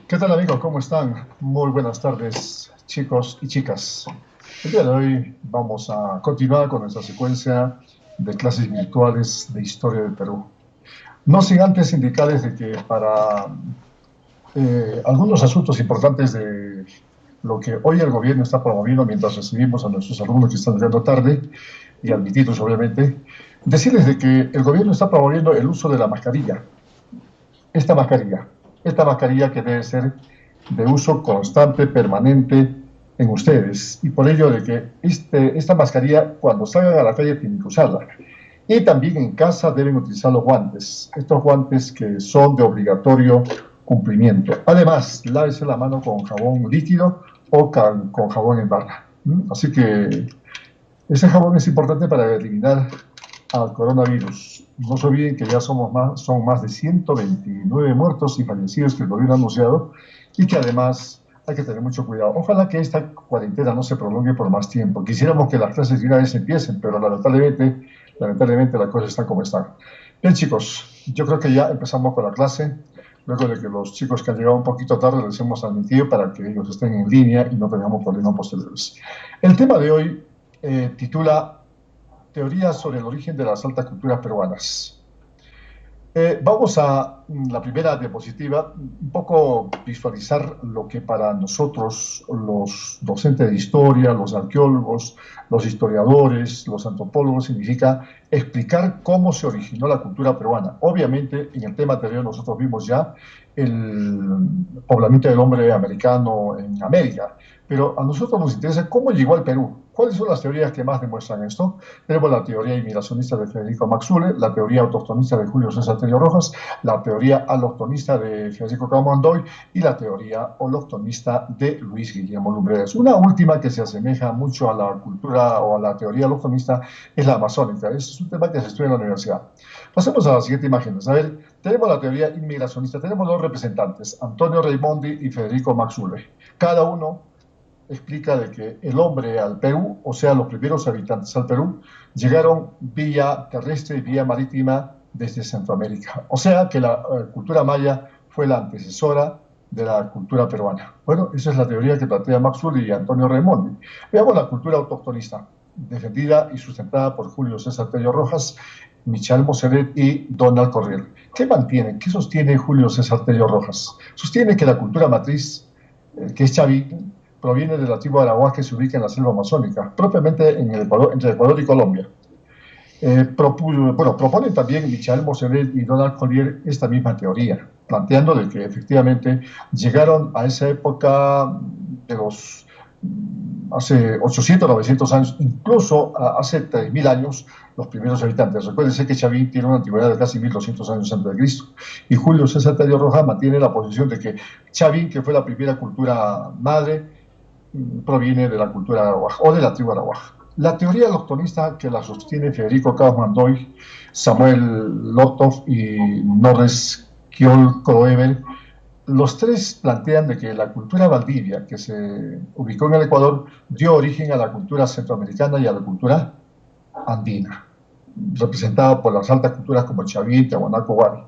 ¿Qué tal amigos? ¿Cómo están? Muy buenas tardes, chicos y chicas. El día de hoy vamos a continuar con nuestra secuencia de clases virtuales de historia del Perú. No sin antes indicarles de que para algunos asuntos importantes de lo que hoy el gobierno está promoviendo mientras recibimos a nuestros alumnos que están llegando tarde y admitidos obviamente, decirles de que el gobierno está promoviendo el uso de la mascarilla. Esta mascarilla, esta mascarilla que debe ser de uso constante, permanente en ustedes. Y por ello de que esta mascarilla, cuando salgan a la calle, tienen que usarla. Y también en casa deben utilizar los guantes, estos guantes que son de obligatorio cumplimiento. Además, lávese la mano con jabón líquido o con jabón en barra. Así que ese jabón es importante para eliminar al coronavirus. No se olviden que ya son más de 129 muertos y fallecidos que el gobierno ha anunciado y que además hay que tener mucho cuidado. Ojalá que esta cuarentena no se prolongue por más tiempo. Quisiéramos que las clases de una vez empiecen, pero lamentablemente las cosas están como están. Bien chicos, yo creo que ya empezamos con la clase. Luego de que los chicos que han llegado un poquito tarde les hemos admitido para que ellos estén en línea y no tengamos problemas posteriores. El tema de hoy titula Teorías sobre el origen de las altas culturas peruanas. Vamos a la primera diapositiva, un poco visualizar lo que para nosotros, los docentes de historia, los arqueólogos, los historiadores, los antropólogos, significa explicar cómo se originó la cultura peruana. Obviamente, en el tema anterior nosotros vimos ya el poblamiento del hombre americano en América, pero a nosotros nos interesa cómo llegó al Perú. ¿Cuáles son las teorías que más demuestran esto? Tenemos la teoría inmigracionista de Federico Maxule, la teoría autochtonista de Julio César Tello Rojas, la teoría allochtonista de Federico Camondoy y la teoría holoctonista de Luis Guillermo Lumbreras. Una última que se asemeja mucho a la cultura o a la teoría holoctonista es la amazónica. Ese es un tema que se estudia en la universidad. Pasemos a la siguiente imagen. A ver, tenemos la teoría inmigracionista. Tenemos dos representantes, Antonio Raimondi y Federico Maxule. Cada uno explica de que el hombre al Perú, o sea, los primeros habitantes al Perú, llegaron vía terrestre y vía marítima desde Centroamérica. O sea, que la cultura maya fue la antecesora de la cultura peruana. Bueno, esa es la teoría que plantea Maxwell y Antonio Raimondi. Veamos la cultura autochtonista, defendida y sustentada por Julio César Tello Rojas, Michel Moselet y Donald Corriel. ¿Qué mantiene? ¿Qué sostiene Julio César Tello Rojas? Sostiene que la cultura matriz, que es Chavín, proviene de la tribu arahuá que se ubica en la selva amazónica, propiamente en el Ecuador, entre Ecuador y Colombia. Proponen también Michael Moselet y Donald Collier esta misma teoría, planteando de que efectivamente llegaron a esa época de los hace 800, 900 años, incluso hace 3000 años, los primeros habitantes. Recuérdense que Chavín tiene una antigüedad de casi 1200 años antes de Cristo. Y Julio César Tello Rojas mantiene la posición de que Chavín, que fue la primera cultura madre, proviene de la cultura arawaj o de la tribu arawaj. La teoría autochtonista que la sostiene Federico Kaufmann-Doig, Samuel Lotov y Norris Kjol Kroeber, los tres plantean de que la cultura valdivia, que se ubicó en el Ecuador, dio origen a la cultura centroamericana y a la cultura andina, representada por las altas culturas como Chavín, Tiahuanaco, Huari.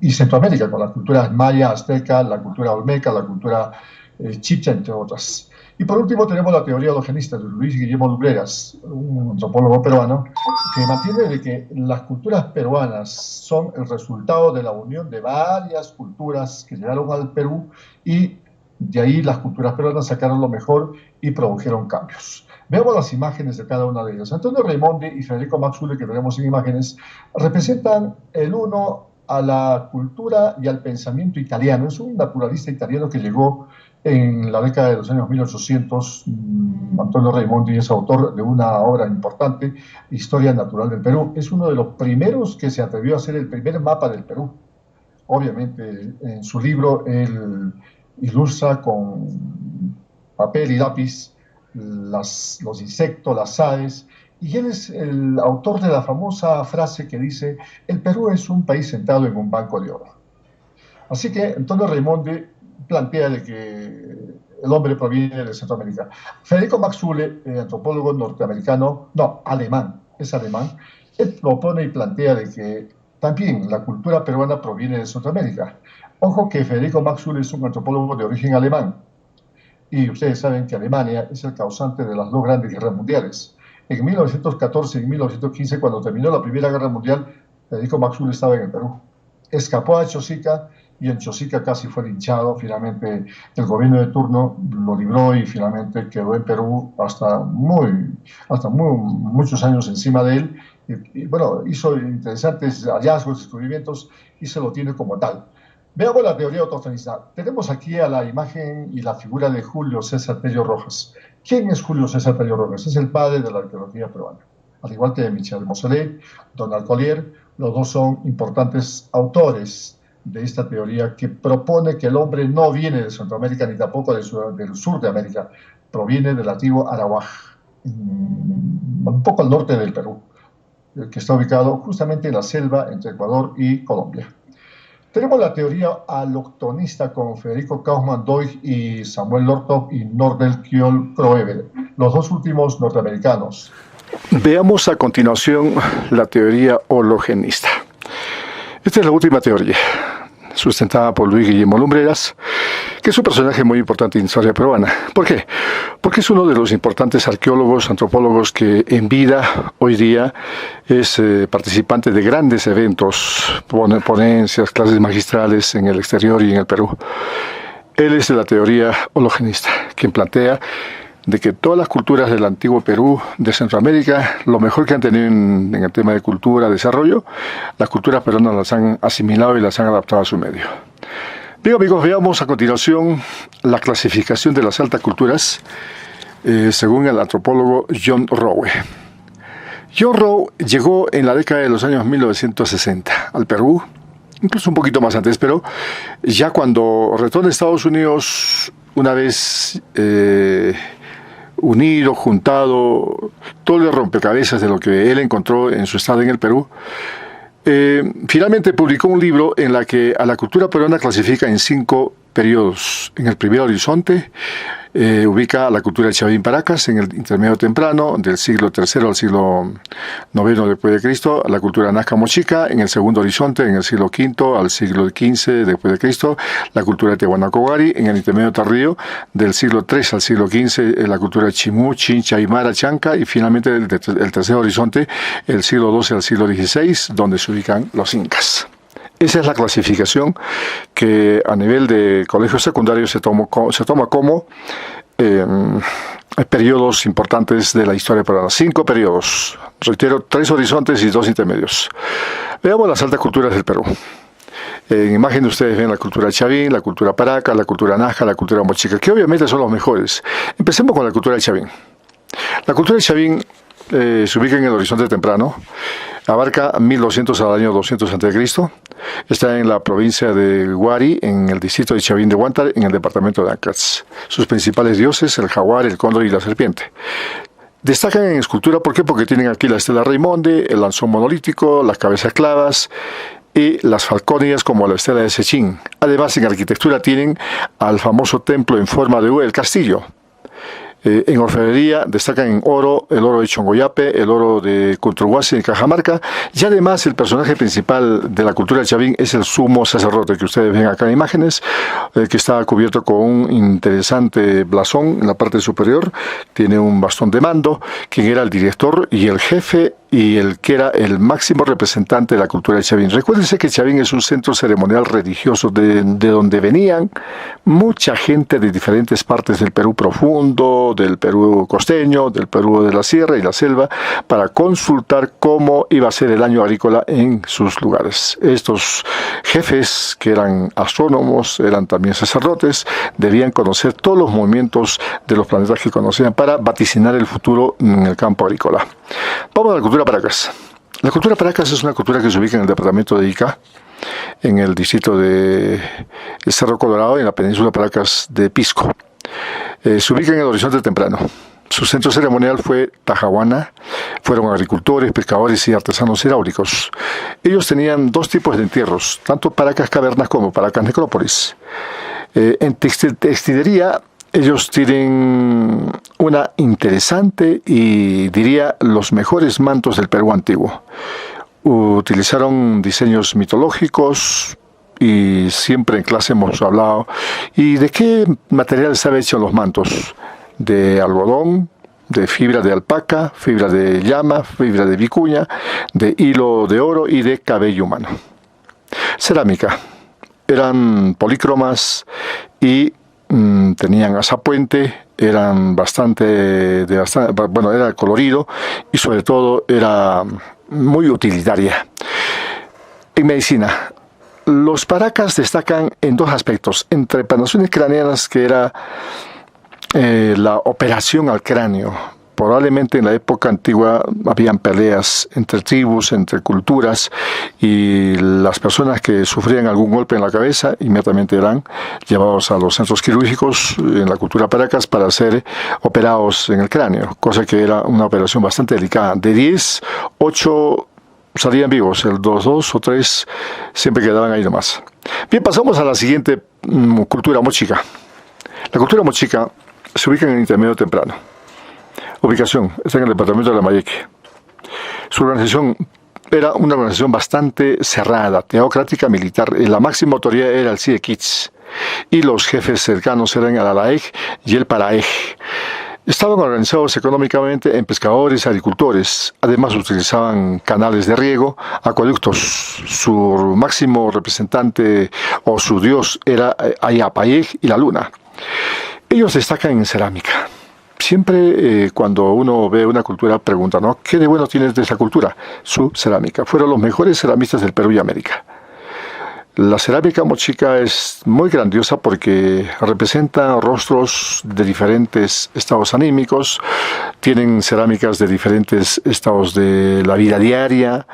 Y Centroamérica, con las culturas maya, azteca, la cultura olmeca, la cultura chibcha, entre otras. Y por último tenemos la teoría hologenista de Luis Guillermo Lumbreras, un antropólogo peruano, que mantiene de que las culturas peruanas son el resultado de la unión de varias culturas que llegaron al Perú y de ahí las culturas peruanas sacaron lo mejor y produjeron cambios. Veamos las imágenes de cada una de ellas. Antonio Raimondi y Federico Maxule, que tenemos en imágenes, representan el uno a la cultura y al pensamiento italiano. Es un naturalista italiano que llegó en la década de los años 1800. Antonio Raimondi es autor de una obra importante, Historia Natural del Perú. Es uno de los primeros que se atrevió a hacer el primer mapa del Perú. Obviamente, en su libro él ilustra con papel y lápiz los insectos, las aves, y él es el autor de la famosa frase que dice: el Perú es un país sentado en un banco de oro. Así que Antonio Raimondi plantea de que el hombre proviene de Centroamérica. Federico Maxule, antropólogo norteamericano, no, alemán, es alemán, él propone y plantea de que También la cultura peruana proviene de Sudamérica. Ojo que Federico Maxwell es un antropólogo de origen alemán. Y ustedes saben que Alemania es el causante de las dos grandes guerras mundiales. En 1914 y en 1915, cuando terminó la Primera Guerra Mundial, Federico Maxwell estaba en el Perú. Escapó a Chosica y en Chosica casi fue linchado. Finalmente el gobierno de turno lo libró y finalmente quedó en Perú hasta muchos años encima de él. Bueno, hizo interesantes hallazgos, descubrimientos y se lo tiene como tal. Veamos la teoría autochtonista. Tenemos aquí a la imagen y la figura de Julio César Tello Rojas. ¿Quién es Julio César Tello Rojas? Es el padre de la arqueología peruana. Al igual que Michel Mosellet, Donald Collier, los dos son importantes autores de esta teoría que propone que el hombre no viene de Centroamérica ni tampoco del sur de América, proviene del antiguo Arawaj, un poco al norte del Perú, que está ubicado justamente en la selva entre Ecuador y Colombia. Tenemos la teoría allochtonista con Federico Kaufmann-Doig y Samuel Lortov y Nordel Kjol-Kroeber, los dos últimos norteamericanos. Veamos a continuación la teoría hologenista. Esta es la última teoría, sustentada por Luis Guillermo Lumbreras, que es un personaje muy importante en la historia peruana. ¿Por qué? Porque es uno de los importantes arqueólogos, antropólogos que en vida, hoy día, es participante de grandes eventos, ponencias, clases magistrales en el exterior y en el Perú. Él es de la teoría hologenista, quien plantea de que todas las culturas del antiguo Perú, de Centroamérica, lo mejor que han tenido en el tema de cultura, desarrollo, las culturas peruanas las han asimilado y las han adaptado a su medio. Bien, amigos, veamos a continuación la clasificación de las altas culturas según el antropólogo John Rowe. John Rowe llegó en la década de los años 1960 al Perú, incluso un poquito más antes, pero ya cuando retorna a Estados Unidos, una vez unido, juntado, todo el rompecabezas de lo que él encontró en su estado en el Perú, finalmente publicó un libro en la que a la cultura peruana clasifica en 5 periodos. En el primer horizonte ubica a la cultura de Chavín Paracas, en el intermedio temprano, del siglo III al siglo IX después de Cristo, a la cultura Nazca Mochica, en el segundo horizonte, en el siglo V al siglo XV después de Cristo, la cultura de Tehuanacogari, en el intermedio tardío, del siglo III al siglo XV, la cultura de Chimú, Chincha, Aymara, Chanca, y finalmente el tercer horizonte, el siglo XII al siglo XVI, donde se ubican los incas. Esa es la clasificación que a nivel de colegios secundarios se toma como periodos importantes de la historia peruana. 5 periodos, reitero, 3 horizontes y 2 intermedios. Veamos las altas culturas del Perú. En imagen ustedes ven la cultura Chavín, la cultura Paraca, la cultura Nazca, la cultura Mochica, que obviamente son los mejores. Empecemos con la cultura de Chavín. La cultura de Chavín se ubica en el horizonte temprano, abarca 1200 al año 200 a.C., está en la provincia de Huari, en el distrito de Chavín de Huántar, en el departamento de Ancas. Sus principales dioses, el jaguar, el cóndor y la serpiente. Destacan en escultura, ¿por qué? Porque tienen aquí la estela Raimonde, el lanzón monolítico, las cabezas clavas y las falconias como la estela de Sechín. Además, en arquitectura tienen al famoso templo en forma de U, el castillo. En orfebrería destacan en oro, el oro de Chongoyape, el oro de Cunturhuasi en Cajamarca, y además el personaje principal de la cultura de Chavín es el sumo sacerdote que ustedes ven acá en imágenes, que está cubierto con un interesante blasón en la parte superior, tiene un bastón de mando, quien era el director y el jefe y el que era el máximo representante de la cultura de Chavín. Recuérdense que Chavín es un centro ceremonial religioso de donde venían mucha gente de diferentes partes del Perú profundo, del Perú costeño, del Perú de la sierra y la selva, para consultar cómo iba a ser el año agrícola en sus lugares. Estos jefes, que eran astrónomos, eran también sacerdotes, debían conocer todos los movimientos de los planetas que conocían para vaticinar el futuro en el campo agrícola. Vamos a la cultura Paracas. La cultura Paracas es una cultura que se ubica en el departamento de Ica, en el distrito de Cerro Colorado, en la península Paracas de Pisco. Se ubica en el horizonte temprano. Su centro ceremonial fue Tajahuana. Fueron agricultores, pescadores y artesanos hidráulicos. Ellos tenían 2 tipos de entierros, tanto Paracas cavernas como Paracas necrópolis. En textilería, ellos tienen una interesante y diría los mejores mantos del Perú antiguo. utilizaron diseños mitológicos y siempre en clase hemos hablado. ¿Y de qué material estaban hechos los mantos? De algodón, de fibra de alpaca, fibra de llama, fibra de vicuña, de hilo de oro y de cabello humano. Cerámica. Eran polícromas y tenían azapuente, eran era colorido y sobre todo era muy utilitaria. En medicina, los paracas destacan en dos aspectos: en trepanaciones craneanas, que era la operación al cráneo. Probablemente en la época antigua habían peleas entre tribus, entre culturas, y las personas que sufrían algún golpe en la cabeza inmediatamente eran llevados a los centros quirúrgicos en la cultura paracas para ser operados en el cráneo, cosa que era una operación bastante delicada. De 10, 8 salían vivos, el 2 o 3 siempre quedaban ahí nomás. Bien, pasamos a la siguiente cultura mochica. La cultura mochica se ubica en el intermedio temprano. Ubicación, está en el departamento de Lambayeque. Su organización era una organización bastante cerrada, teocrática, militar. La máxima autoridad era el Sidequitz y los jefes cercanos eran el Alaej y el Paraej. Estaban organizados económicamente en pescadores, agricultores. Además utilizaban canales de riego, acueductos. Su máximo representante o su dios era Ayapayej y la luna. Ellos destacan en cerámica. Siempre cuando uno ve una cultura pregunta, ¿no?, ¿qué de bueno tienes de esa cultura? Su cerámica. Fueron los mejores ceramistas del Perú y América. La cerámica mochica es muy grandiosa porque representa rostros de diferentes estados anímicos, tienen cerámicas de diferentes estados de la vida diaria,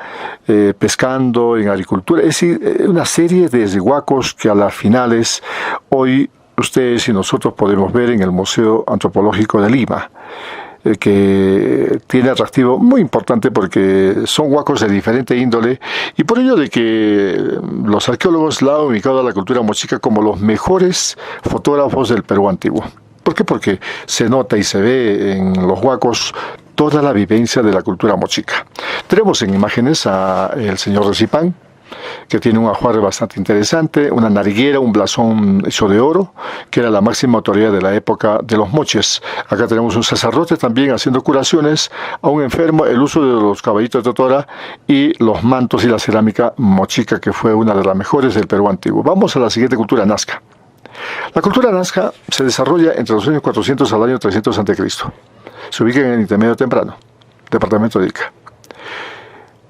pescando, en agricultura, es decir, una serie de huacos que a las finales hoy ustedes y nosotros podemos ver en el Museo Antropológico de Lima, que tiene atractivo muy importante porque son huacos de diferente índole, y por ello de que los arqueólogos la han ubicado a la cultura mochica como los mejores fotógrafos del Perú antiguo. ¿Por qué? Porque se nota y se ve en los huacos toda la vivencia de la cultura mochica. Tenemos en imágenes al señor Recipán, que tiene un ajuar bastante interesante, una nariguera, un blasón hecho de oro, que era la máxima autoridad de la época de los moches. Acá tenemos un sacerdote también haciendo curaciones a un enfermo, el uso de los caballitos de totora y los mantos y la cerámica mochica, que fue una de las mejores del Perú antiguo. Vamos a la siguiente cultura, Nazca. La cultura Nazca se desarrolla entre los años 400 al año 300 a.C. Se ubica en el intermedio temprano, departamento de Ica.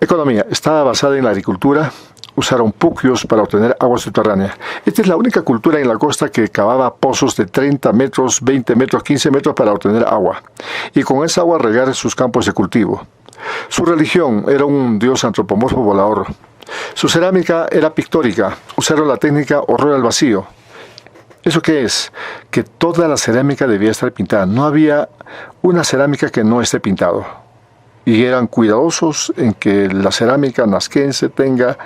Economía. Estaba basada en la agricultura. Usaron puquios para obtener agua subterránea. Esta es la única cultura en la costa que cavaba pozos de 30 metros, 20 metros, 15 metros para obtener agua, y con esa agua regar sus campos de cultivo. Su religión era un dios antropomorfo volador. Su cerámica era pictórica. Usaron la técnica horror al vacío. ¿Eso qué es? Que toda la cerámica debía estar pintada. No había una cerámica que no esté pintado. Y eran cuidadosos en que la cerámica nazquense tenga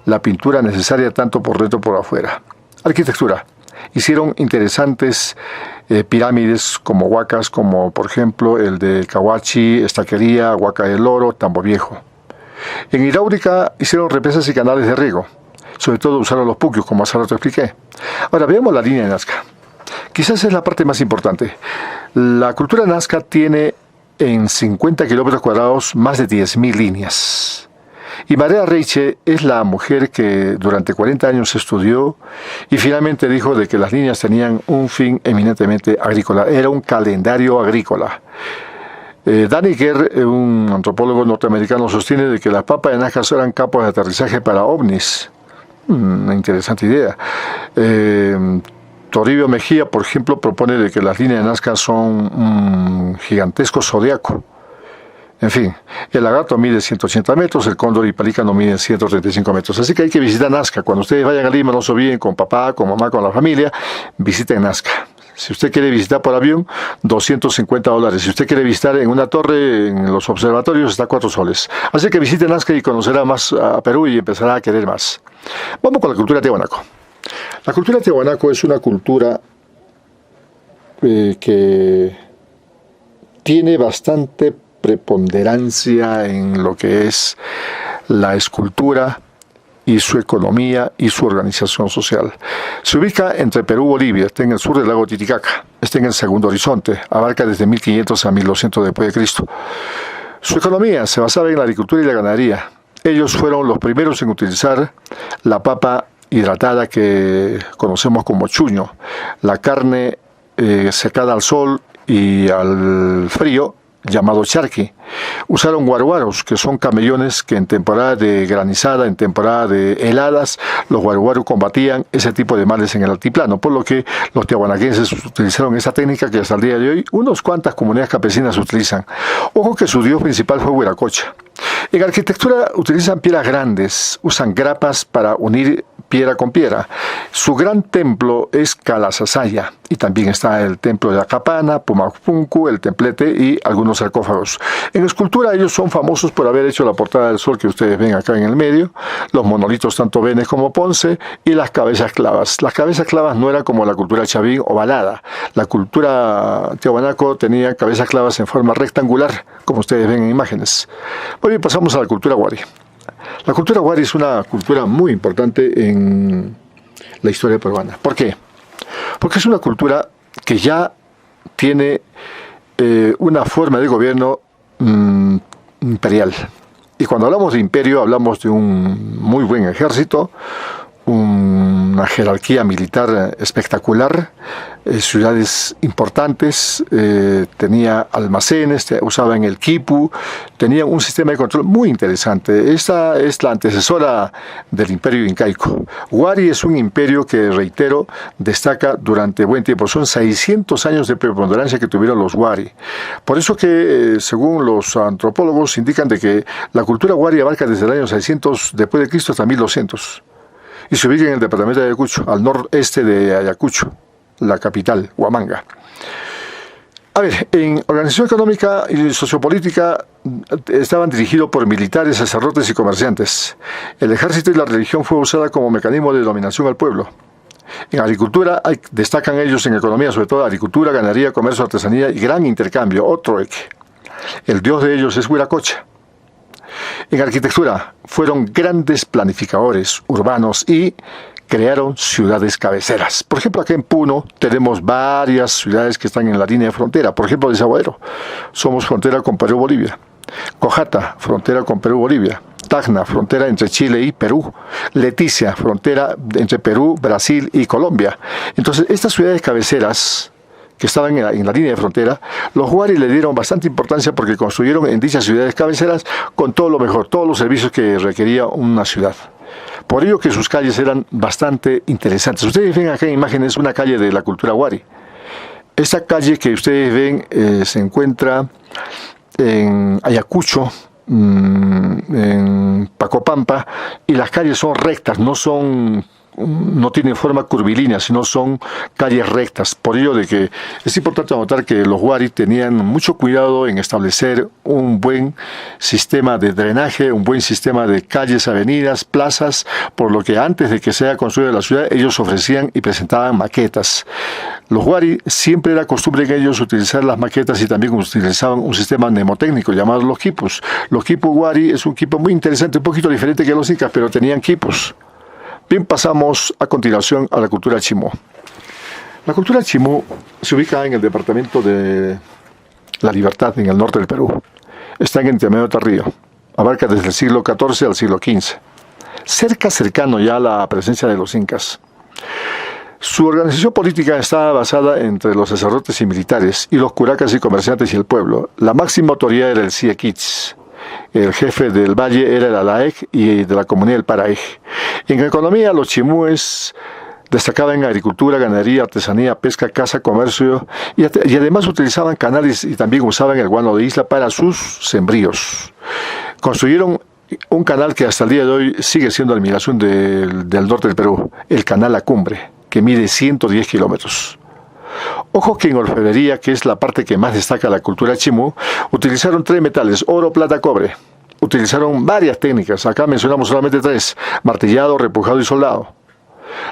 la pintura necesaria tanto por dentro como por afuera. Arquitectura. Hicieron interesantes pirámides como huacas, como por ejemplo el de Cahuachi, Estaquería, Huaca del Oro, Tambo Viejo. En hidráulica hicieron represas y canales de riego. Sobre todo usaron los puquios, como hace rato expliqué. Ahora veamos la línea de Nazca. Quizás es la parte más importante. La cultura Nazca tiene en 50 kilómetros cuadrados más de 10.000 líneas. Y Marea Reiche es la mujer que durante 40 años estudió y finalmente dijo de que las líneas tenían un fin eminentemente agrícola. Era un calendario agrícola. Danny Kerr, un antropólogo norteamericano, sostiene de que las papas de Nazca eran campos de aterrizaje para ovnis. Una interesante idea. Toribio Mejía, por ejemplo, propone de que las líneas de Nazca son un gigantesco zodiaco. En fin, el lagarto mide 180 metros, el cóndor y pelícano miden 135 metros. Así que hay que visitar Nazca. Cuando ustedes vayan a Lima, no se olviden, con papá, con mamá, con la familia, visiten Nazca. Si usted quiere visitar por avión, $250. Si usted quiere visitar en una torre, en los observatorios, está 4 soles. Así que visite Nazca y conocerá más a Perú y empezará a querer más. Vamos con la cultura tiahuanaco. La cultura tiahuanaco es una cultura que tiene bastante preponderancia en lo que es la escultura y su economía y su organización social. Se ubica entre Perú y Bolivia, está en el sur del lago Titicaca, está en el segundo horizonte, abarca desde 1500 a 1200 después de Cristo. Su economía se basaba en la agricultura y la ganadería. Ellos fueron los primeros en utilizar la papa hidratada que conocemos como chuño, la carne secada al sol y al frío, llamado charqui. Usaron guaruaros, que son camellones que en temporada de granizada, en temporada de heladas, los guaruaros combatían ese tipo de males en el altiplano, por lo que los tiahuanaquenses utilizaron esa técnica que hasta el día de hoy unas cuantas comunidades campesinas utilizan. Ojo que su dios principal fue Huiracocha. En arquitectura utilizan piedras grandes, usan grapas para unir piedra con piedra. Su gran templo es Calasasaya, y también está el templo de Acapana, Pumapunku, el templete y algunos sarcófagos. En escultura ellos son famosos por haber hecho la portada del sol que ustedes ven acá en el medio, los monolitos tanto Vélez como Ponce y las cabezas clavas. Las cabezas clavas no eran como la cultura chavín ovalada. La cultura tiahuanaco tenía cabezas clavas en forma rectangular, como ustedes ven en imágenes. Muy bien, pasamos a la cultura wari. La cultura wari es una cultura muy importante en la historia peruana. ¿Por qué? Porque es una cultura que ya tiene una forma de gobierno imperial. Y cuando hablamos de imperio, hablamos de un muy buen ejército, una jerarquía militar espectacular, ciudades importantes, tenía almacenes, usaban el quipu, tenía un sistema de control muy interesante. Esta es la antecesora del imperio incaico. Wari es un imperio que, reitero, destaca durante buen tiempo. Son 600 años de preponderancia que tuvieron los Wari. Por eso que, según los antropólogos, indican de que la cultura Wari abarca desde el año 600 después de Cristo hasta 1200. Y se ubica en el departamento de Ayacucho, al noreste de Ayacucho, la capital, Huamanga. A ver, en organización económica y sociopolítica estaban dirigidos por militares, sacerdotes y comerciantes. El ejército y la religión fue usada como mecanismo de dominación al pueblo. En agricultura destacan ellos en economía, sobre todo agricultura, ganadería, comercio, artesanía y gran intercambio, otro eje. El dios de ellos es Huiracocha. En arquitectura fueron grandes planificadores urbanos y crearon ciudades cabeceras. Por ejemplo, aquí en Puno tenemos varias ciudades que están en la línea de frontera. Por ejemplo, Desaguadero, somos frontera con Perú-Bolivia. Cojata, frontera con Perú-Bolivia. Tacna, frontera entre Chile y Perú. Leticia, frontera entre Perú, Brasil y Colombia. Entonces, estas ciudades cabeceras que estaban en la línea de frontera, los Wari le dieron bastante importancia porque construyeron en dichas ciudades cabeceras con todo lo mejor, todos los servicios que requería una ciudad. Por ello que sus calles eran bastante interesantes. Ustedes ven acá en imágenes una calle de la cultura Wari. Esta calle que ustedes ven se encuentra en Ayacucho, en Pacopampa, y las calles son rectas, no tienen forma curvilínea, sino son calles rectas. Por ello de que es importante notar que los Wari tenían mucho cuidado en establecer un buen sistema de drenaje, un buen sistema de calles, avenidas, plazas, por lo que antes de que sea construida la ciudad, ellos ofrecían y presentaban maquetas. Los Wari siempre era costumbre en ellos utilizar las maquetas y también utilizaban un sistema mnemotécnico llamado los quipus. Los quipus Wari es un quipu muy interesante, un poquito diferente que los incas, pero tenían quipus. Bien, pasamos a continuación a la cultura chimú. La cultura chimú se ubica en el departamento de La Libertad, en el norte del Perú. Está en el intermedio de Tarrío. Abarca desde el siglo XIV al siglo XV. Cercano ya a la presencia de los incas. Su organización política estaba basada entre los sacerdotes y militares, y los curacas y comerciantes y el pueblo. La máxima autoridad era el Siequitz. El jefe del valle era el Alaej y de la comunidad el Paraej. En economía, los chimúes destacaban en agricultura, ganadería, artesanía, pesca, caza, comercio y además utilizaban canales y también usaban el guano de isla para sus sembríos. Construyeron un canal que hasta el día de hoy sigue siendo la admiración del norte del Perú, el Canal La Cumbre, que mide 110 kilómetros. Ojo que en orfebrería, que es la parte que más destaca la cultura chimú, utilizaron 3 metales, oro, plata, cobre. Utilizaron varias técnicas, acá mencionamos solamente 3, martillado, repujado y soldado.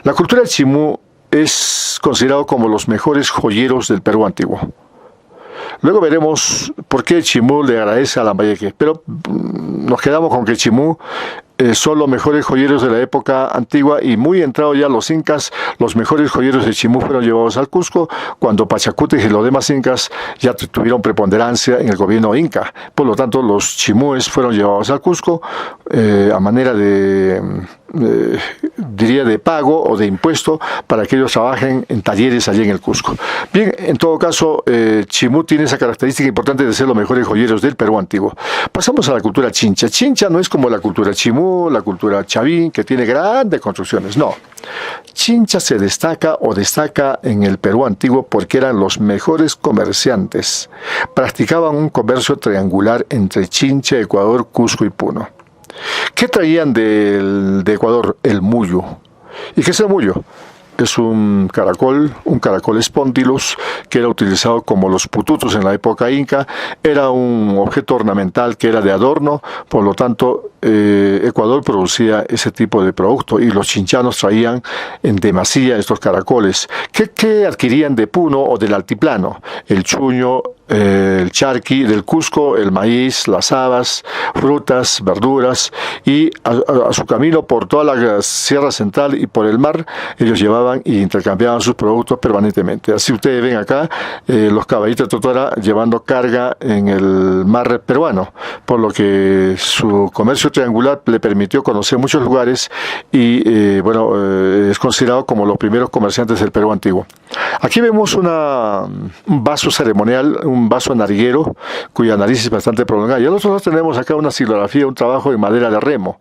La cultura chimú es considerado como los mejores joyeros del Perú antiguo. Luego veremos por qué Chimú le agradece a Lambayeque, pero nos quedamos con que Chimú son los mejores joyeros de la época antigua, y muy entrado ya los incas, los mejores joyeros de Chimú fueron llevados al Cusco cuando Pachacútec y los demás incas ya tuvieron preponderancia en el gobierno inca. Por lo tanto, los chimúes fueron llevados al Cusco a manera diría de pago o de impuesto para que ellos trabajen en talleres allí en el Cusco. Bien, en todo caso, Chimú tiene esa característica importante de ser los mejores joyeros del Perú antiguo. Pasamos a la cultura chincha. Chincha no es como la cultura Chimú, la cultura chavín, que tiene grandes construcciones, no. Chincha se destaca en el Perú antiguo porque eran los mejores comerciantes. Practicaban un comercio triangular entre Chincha, Ecuador, Cusco y Puno. ¿Qué traían de Ecuador? El muyo. ¿Y qué es el muyo? Es un caracol espondylus, que era utilizado como los pututos en la época inca. Era un objeto ornamental que era de adorno, por lo tanto Ecuador producía ese tipo de producto y los chinchanos traían en demasía estos caracoles. ¿Qué adquirían de Puno o del altiplano? El chuño, el charqui, del Cusco, el maíz, las habas, frutas, verduras, y a su camino por toda la Sierra Central y por el mar, ellos llevaban y intercambiaban sus productos permanentemente. Así ustedes ven acá los caballitos de Totora llevando carga en el mar peruano, por lo que su comercio triangular le permitió conocer muchos lugares y es considerado como los primeros comerciantes del Perú antiguo. Aquí vemos un vaso ceremonial, un vaso nariguero, cuya nariz es bastante prolongada. Y nosotros tenemos acá una silografía, un trabajo de madera de remo.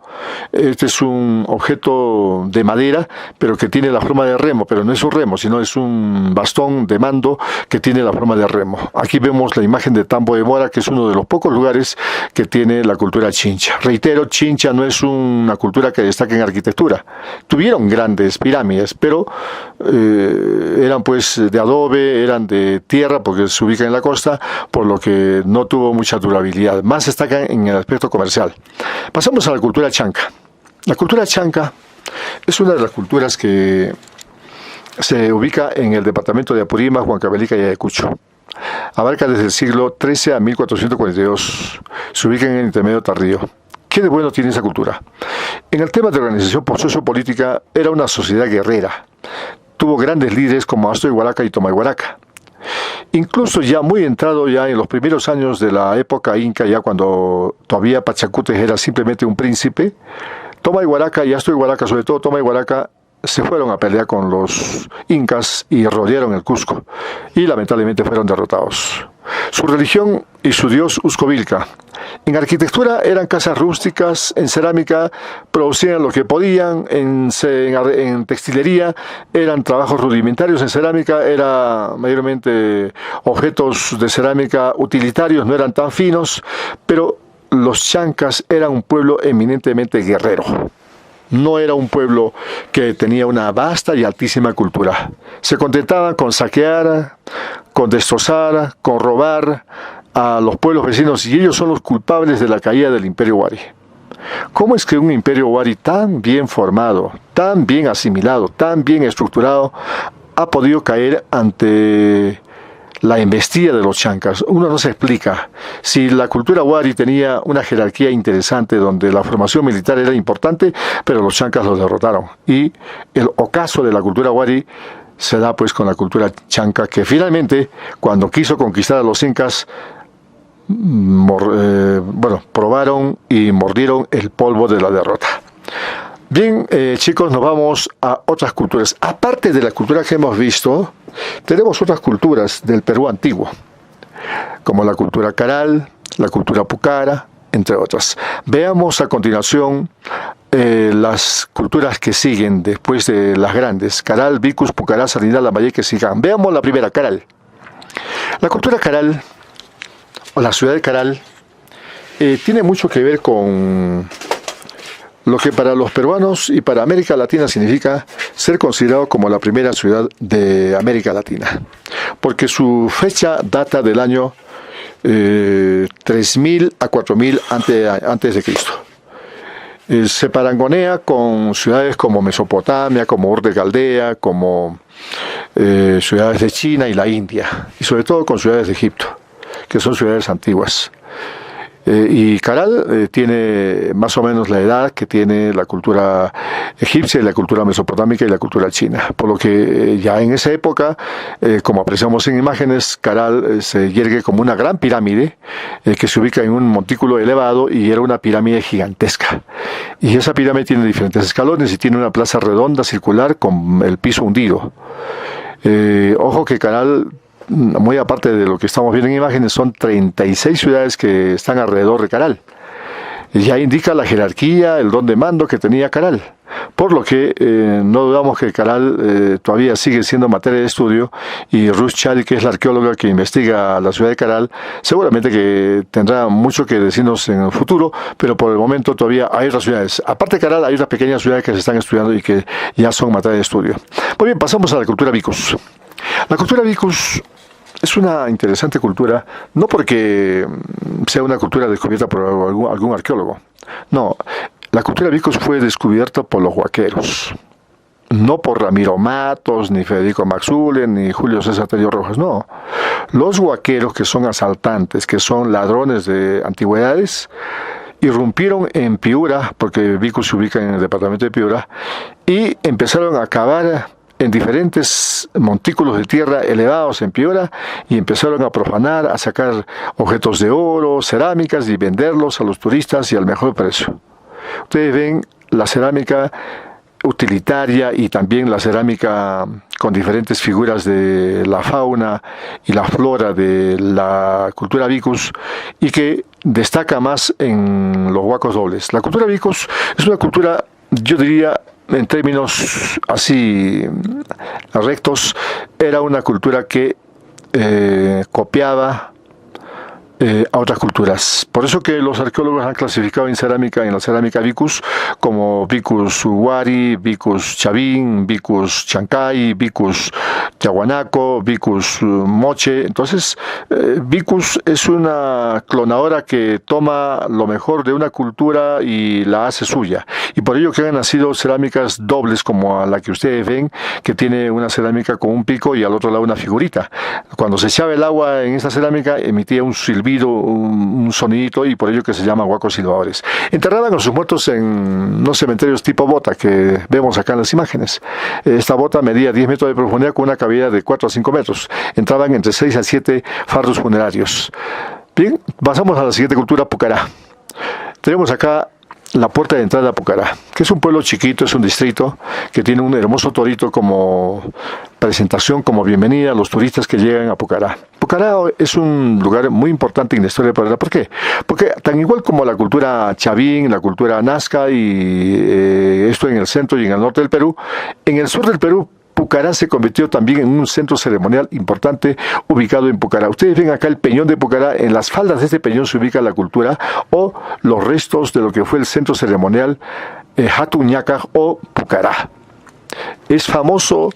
Este es un objeto de madera, pero que tiene la forma de remo, pero no es un remo, sino es un bastón de mando que tiene la forma de remo. Aquí vemos la imagen de Tambo de Mora, que es uno de los pocos lugares que tiene la cultura chincha. Reitero, Chincha no es una cultura que destaque en arquitectura. Tuvieron grandes pirámides, pero eran pues de adobe, eran de tierra, porque se ubican en la costa, por lo que no tuvo mucha durabilidad. Más destacan en el aspecto comercial. Pasamos a la cultura chanca. La cultura chanca es una de las culturas que se ubica en el departamento de Apurímac, Huancavelica y Ayacucho. Abarca desde el siglo XIII a 1442. Se ubica en el intermedio tardío. ¿Qué de bueno tiene esa cultura? En el tema de organización sociopolítica, era una sociedad guerrera. Tuvo grandes líderes como Asto Iguaraca y Toma Iguaraca. Incluso ya muy entrado ya en los primeros años de la época inca, ya cuando todavía Pachacútec era simplemente un príncipe, Toma Iguaraca y Asto Iguaraca, sobre todo Toma Iguaraca, se fueron a pelear con los incas y rodearon el Cusco y lamentablemente fueron derrotados. Su religión y su dios Uscovilca. En arquitectura eran casas rústicas, en cerámica producían lo que podían, en textilería eran trabajos rudimentarios, en cerámica era mayormente objetos de cerámica utilitarios, no eran tan finos, pero los chancas eran un pueblo eminentemente guerrero. No era un pueblo que tenía una vasta y altísima cultura. Se contentaban con saquear, con destrozar, con robar a los pueblos vecinos, y ellos son los culpables de la caída del Imperio Wari. ¿Cómo es que un Imperio Wari tan bien formado, tan bien asimilado, tan bien estructurado, ha podido caer ante la embestida de los chancas? Uno no se explica. Si la cultura Wari tenía una jerarquía interesante donde la formación militar era importante, pero los chancas los derrotaron. Y el ocaso de la cultura Wari se da pues con la cultura chanca, que finalmente, cuando quiso conquistar a los incas, probaron y mordieron el polvo de la derrota. Bien, chicos, nos vamos a otras culturas. Aparte de la cultura que hemos visto, tenemos otras culturas del Perú antiguo, como la cultura caral, la cultura pucara, entre otras. Veamos a continuación las culturas que siguen después de las grandes: Caral, Vicus, Pucará, Sardinal, Lambayeque, Siján. Veamos la primera, Caral. La cultura caral, o la ciudad de Caral, tiene mucho que ver con lo que para los peruanos y para América Latina significa ser considerado como la primera ciudad de América Latina, porque su fecha data del año 3000 a 4000 antes de Cristo. Se parangonea con ciudades como Mesopotamia, como Ur de Caldea, como ciudades de China y la India, y sobre todo con ciudades de Egipto. que son ciudades antiguas. Y Caral tiene más o menos la edad que tiene la cultura egipcia y la cultura mesopotámica y la cultura china, por lo que ya en esa época, como apreciamos en imágenes, Caral se yergue como una gran pirámide que se ubica en un montículo elevado y era una pirámide gigantesca. Y esa pirámide tiene diferentes escalones y tiene una plaza redonda, circular, con el piso hundido. Ojo que Caral, muy aparte de lo que estamos viendo en imágenes, son 36 ciudades que están alrededor de Caral. Ya indica la jerarquía, el don de mando que tenía Caral. Por lo que no dudamos que Caral todavía sigue siendo materia de estudio, y Ruth Chadi, que es la arqueóloga que investiga la ciudad de Caral, seguramente que tendrá mucho que decirnos en el futuro, pero por el momento todavía hay otras ciudades. Aparte de Caral, hay otras pequeñas ciudades que se están estudiando y que ya son materia de estudio. Muy bien, pasamos a la cultura Vicus. La cultura Vicus es una interesante cultura, no porque sea una cultura descubierta por algún arqueólogo. No, la cultura Vicus fue descubierta por los huaqueros. No por Ramiro Matos, ni Federico Maxulen, ni Julio César Tello Rojas, no. Los huaqueros, que son asaltantes, que son ladrones de antigüedades, irrumpieron en Piura, porque Vicus se ubica en el departamento de Piura, y empezaron a cavar en diferentes montículos de tierra elevados en Piura, y empezaron a profanar, a sacar objetos de oro, cerámicas, y venderlos a los turistas y al mejor precio. Ustedes ven la cerámica utilitaria y también la cerámica con diferentes figuras de la fauna y la flora de la cultura Vicus, y que destaca más en los huacos dobles. La cultura Vicus es una cultura, yo diría, en términos así rectos, era una cultura que copiaba a otras culturas. Por eso que los arqueólogos han clasificado en la cerámica Vicus, como Vicus Uruguari, Vicus Chavín, Vicus Chancay, Vicus Tiahuanaco, Vicus Moche. Entonces, Vicus es una clonadora que toma lo mejor de una cultura y la hace suya. Y por ello que han nacido cerámicas dobles, como a la que ustedes ven, que tiene una cerámica con un pico y al otro lado una figurita. Cuando se echaba el agua en esta cerámica, emitía un silbido, un sonidito, y por ello que se llaman huacos silbadores. Enterraban a sus muertos en unos cementerios tipo bota que vemos acá en las imágenes. Esta bota medía 10 metros de profundidad con una cavidad de 4 a 5 metros. Entraban entre 6 a 7 fardos funerarios. Bien, pasamos a la siguiente cultura, Pucará. Tenemos acá la puerta de entrada a Pucará, que es un pueblo chiquito, es un distrito que tiene un hermoso torito como presentación, como bienvenida a los turistas que llegan a Pucará. Pucará es un lugar muy importante en la historia de Pucará. ¿Por qué? Porque tan igual como la cultura Chavín, la cultura Nazca, y esto en el centro y en el norte del Perú, en el sur del Perú, Pucará se convirtió también en un centro ceremonial importante ubicado en Pucará. Ustedes ven acá el peñón de Pucará. En las faldas de este peñón se ubica la cultura o los restos de lo que fue el centro ceremonial Hatun Ñaca o Pucará. Es famoso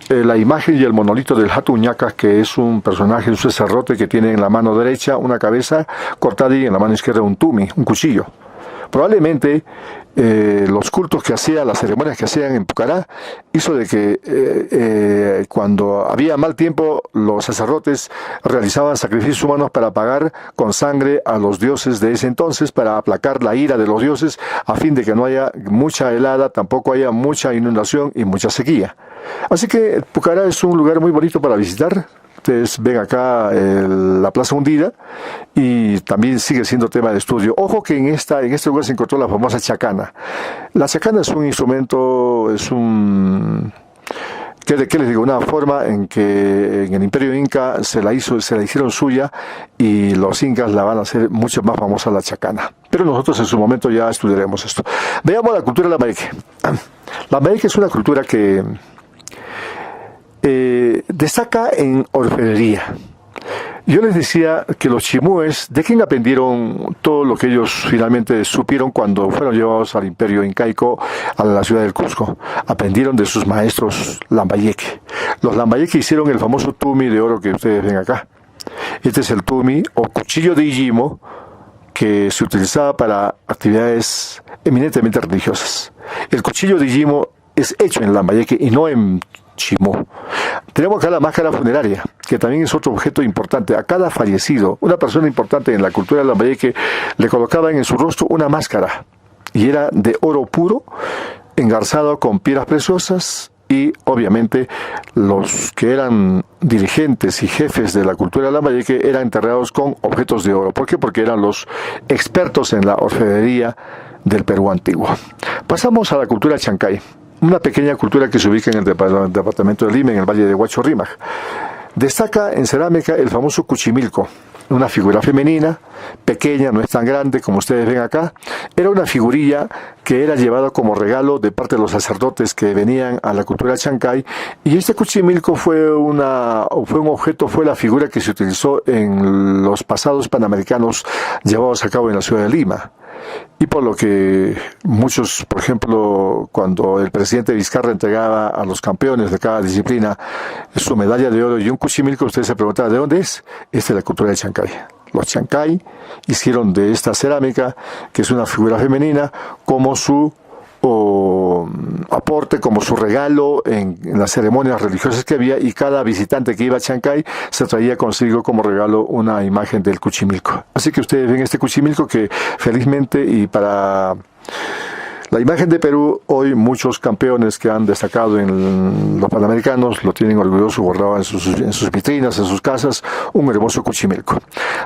la imagen y el monolito del Hatun Ñaca, que es un personaje, un sacerdote que tiene en la mano derecha una cabeza cortada y en la mano izquierda un tumi, un cuchillo. Probablemente los cultos que hacía, las ceremonias que hacían en Pucará, hizo de que cuando había mal tiempo, los sacerdotes realizaban sacrificios humanos para pagar con sangre a los dioses de ese entonces, para aplacar la ira de los dioses, a fin de que no haya mucha helada, tampoco haya mucha inundación y mucha sequía. Así que Pucará es un lugar muy bonito para visitar. Ustedes ven acá la plaza hundida, y también sigue siendo tema de estudio. Ojo que en este lugar se encontró la famosa chacana. La chacana es un instrumento, ¿qué les digo? Una forma en que en el Imperio Inca se la hicieron suya, y los incas la van a hacer mucho más famosa, la chacana. Pero nosotros en su momento ya estudiaremos esto. Veamos la cultura lambayeque. La lambayeque es una cultura que destaca en orfebrería. Yo les decía que los chimúes, ¿de quién aprendieron todo lo que ellos finalmente supieron cuando fueron llevados al Imperio Incaico, a la ciudad del Cusco? Aprendieron de sus maestros lambayeque. Los lambayeque hicieron el famoso tumi de oro que ustedes ven acá. Este es el tumi o cuchillo de Ijimo, que se utilizaba para actividades eminentemente religiosas. El cuchillo de Ijimo es hecho en lambayeque y no en Chimú. Tenemos acá la máscara funeraria, que que también es otro objeto importante. A cada fallecido, una persona importante en la cultura de Lambayeque, le colocaban en su rostro una máscara, y era de oro puro, engarzado con piedras preciosas, y obviamente los que eran dirigentes y jefes de la cultura de Lambayeque eran enterrados con objetos de oro. ¿Por qué? Porque eran los expertos en la orfebrería del Perú antiguo. Pasamos a la cultura chancay, una pequeña cultura que se ubica en el departamento de Lima, en el valle de Huacho Rímac. Destaca en cerámica el famoso cuchimilco, una figura femenina, pequeña, no es tan grande como ustedes ven acá. Era una figurilla que era llevada como regalo de parte de los sacerdotes que venían a la cultura chancay, y este cuchimilco fue la figura que se utilizó en los pasados panamericanos llevados a cabo en la ciudad de Lima. Y por lo que muchos, por ejemplo, cuando el presidente Vizcarra entregaba a los campeones de cada disciplina su medalla de oro y un cuchimilco, ustedes se preguntaban, ¿de dónde es? Es de la cultura de Chancay. Los Chancay hicieron de esta cerámica, que es una figura femenina, como su aporte, como su regalo en las ceremonias religiosas que había, y cada visitante que iba a Chancay se traía consigo como regalo una imagen del cuchimilco. Así que ustedes ven este cuchimilco que felizmente, y para la imagen de Perú, hoy muchos campeones que han destacado en los panamericanos lo tienen orgulloso guardado en sus vitrinas, en sus casas, un hermoso cuchimilco.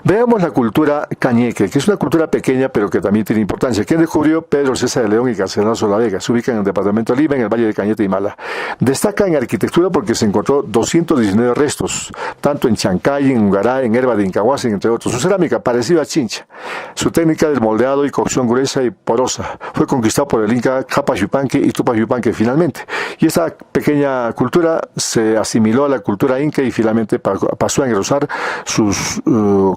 Veamos la cultura cañeque, que es una cultura pequeña pero que también tiene importancia. ¿Quién descubrió? Pedro César de León y Garcilaso La Vega. Se ubica en el departamento de Lima, en el valle de Cañete y Mala. Destaca en arquitectura porque se encontró 219 restos, tanto en Chancay, en Ungará, en Herba de Incahuasi, entre otros. Su cerámica parecida a chincha. Su técnica del moldeado y cocción gruesa y porosa fue conquistada por el Inca Capac Yupanqui y Tupac Yupanqui finalmente. Y esta pequeña cultura se asimiló a la cultura inca y finalmente pasó a engrosar sus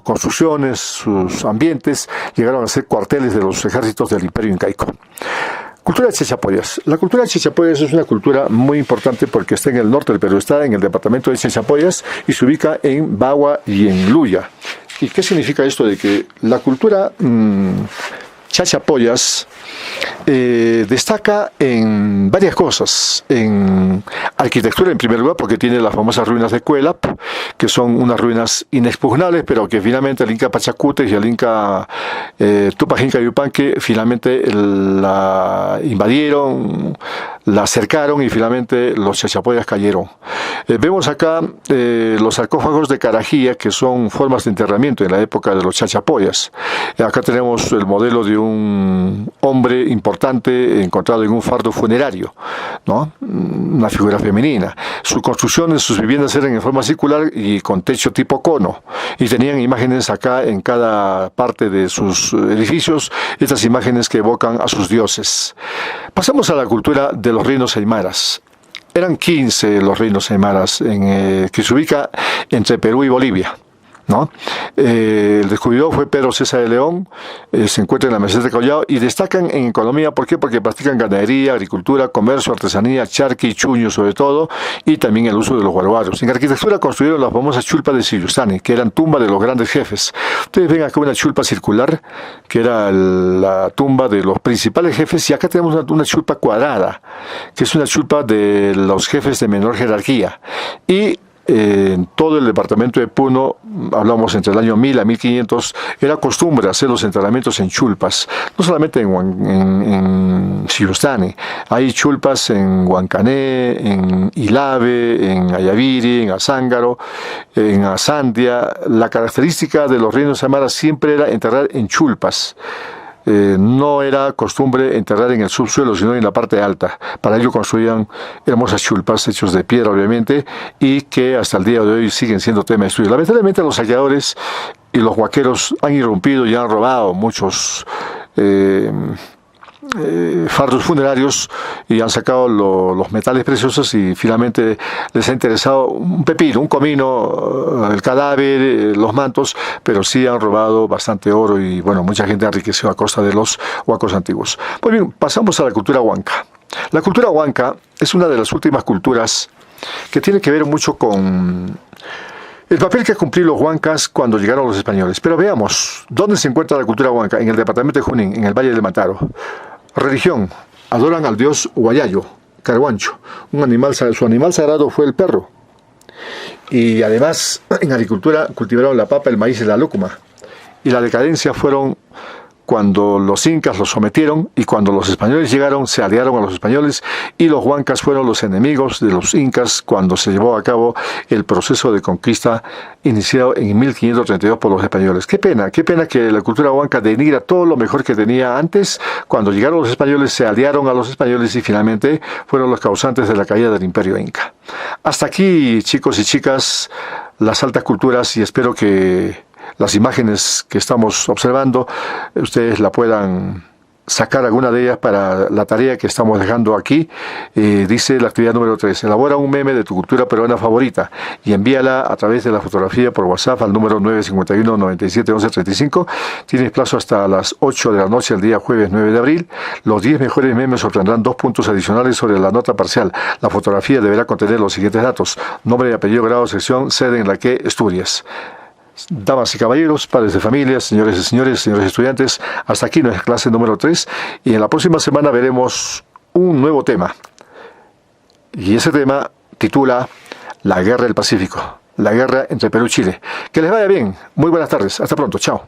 construcciones, sus ambientes, llegaron a ser cuarteles de los ejércitos del Imperio Incaico. Cultura de Chachapoyas. La cultura de Chachapoyas es una cultura muy importante porque está en el norte del Perú, está en el departamento de Chachapoyas y se ubica en Bagua y en Luya. ¿Y qué significa esto de que la cultura Chachapoyas destaca en varias cosas? En arquitectura, en primer lugar, porque tiene las famosas ruinas de Cuelap, que son unas ruinas inexpugnables, pero que finalmente el Inca Pachacútec y el Inca Tupac Inca Yupanqui finalmente la invadieron, la cercaron y finalmente los Chachapoyas cayeron. Vemos acá los sarcófagos de Carajía, que son formas de enterramiento en la época de los Chachapoyas. Acá tenemos el modelo de un hombre importante encontrado en un fardo funerario, ¿no? Una figura femenina. Sus construcciones, sus viviendas eran en forma circular y con techo tipo cono, y tenían imágenes acá en cada parte de sus edificios, estas imágenes que evocan a sus dioses. Pasamos a la cultura de los reinos aymaras. Eran 15 los reinos aymaras que se ubica entre Perú y Bolivia, ¿no? El descubridor fue Pedro César de León, se encuentra en la meseta de Callao y destacan en economía. ¿Por qué? Porque practican ganadería, agricultura, comercio, artesanía, charqui y chuño sobre todo, y también el uso de los guarobaros. En arquitectura construyeron las famosas chulpas de Sillustani, que eran tumba de los grandes jefes. Ustedes ven acá una chulpa circular, que era la tumba de los principales jefes, y acá tenemos una chulpa cuadrada, que es una chulpa de los jefes de menor jerarquía. Y en todo el departamento de Puno, hablamos entre el año 1000 a 1500, era costumbre hacer los enterramientos en chulpas, no solamente en Sillustani, hay chulpas en Huancané, en Ilave, en Ayaviri, en Azángaro, en Azandia. La característica de los reinos aymaras siempre era enterrar en chulpas. No era costumbre enterrar en el subsuelo, sino en la parte alta. Para ello construían hermosas chulpas hechos de piedra, obviamente, y que hasta el día de hoy siguen siendo tema de estudio. Lamentablemente los saqueadores y los huaqueros han irrumpido y han robado muchos fardos funerarios y han sacado los metales preciosos, y finalmente les ha interesado un pepino, un comino, el cadáver, los mantos, pero sí han robado bastante oro y bueno, mucha gente ha enriquecido a costa de los huacos antiguos. Muy bien, pasamos a la cultura huanca. La cultura huanca es una de las últimas culturas que tiene que ver mucho con el papel que cumplieron los huancas cuando llegaron los españoles. Pero veamos, ¿dónde se encuentra la cultura huanca? En el departamento de Junín, en el Valle del Mantaro. Religión: adoran al dios Huayayo, Carhuancho. Su animal sagrado fue el perro. y además en agricultura cultivaron la papa, el maíz y la lúcuma. Y la decadencia fueron cuando los incas los sometieron y cuando los españoles llegaron se aliaron a los españoles y los huancas fueron los enemigos de los incas cuando se llevó a cabo el proceso de conquista iniciado en 1532 por los españoles. Qué pena que la cultura huanca denigra todo lo mejor que tenía antes. Cuando llegaron los españoles se aliaron a los españoles y finalmente fueron los causantes de la caída del imperio inca. Hasta aquí, chicos y chicas, las altas culturas, y espero que las imágenes que estamos observando, ustedes la puedan sacar alguna de ellas para la tarea que estamos dejando aquí. Dice la actividad número 3, elabora un meme de tu cultura peruana favorita y envíala a través de la fotografía por WhatsApp al número 951-97-1135. Tienes plazo hasta las 8 de la noche el día jueves 9 de abril. Los 10 mejores memes obtendrán 2 puntos adicionales sobre la nota parcial. La fotografía deberá contener los siguientes datos: nombre y apellido, grado, sección, sede en la que estudias. Damas y caballeros, padres de familia, señores y señores estudiantes, hasta aquí nuestra clase número 3 y en la próxima semana veremos un nuevo tema. Y ese tema titula La Guerra del Pacífico, la guerra entre Perú y Chile. Que les vaya bien, muy buenas tardes, hasta pronto, chao.